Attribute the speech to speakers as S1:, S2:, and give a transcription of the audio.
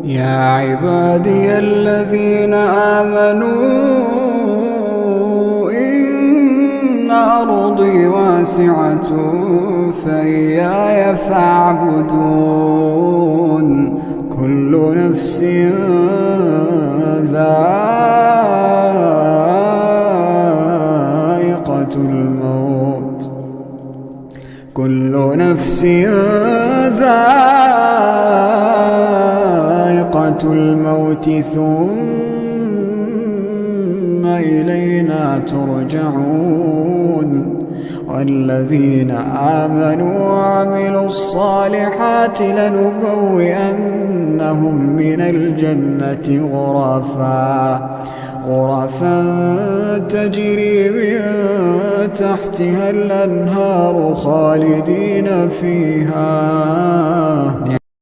S1: يا عبادي الذين آمنوا إن أرضي واسعة فإياي فاعبدون كل نفس ذائقة الموت كل نفس ذائقة الموت ثم إلينا ترجعون والذين آمنوا وعملوا الصالحات لنبوئنهم من الجنة غرفا تجري من تحتها الأنهار خالدين فيها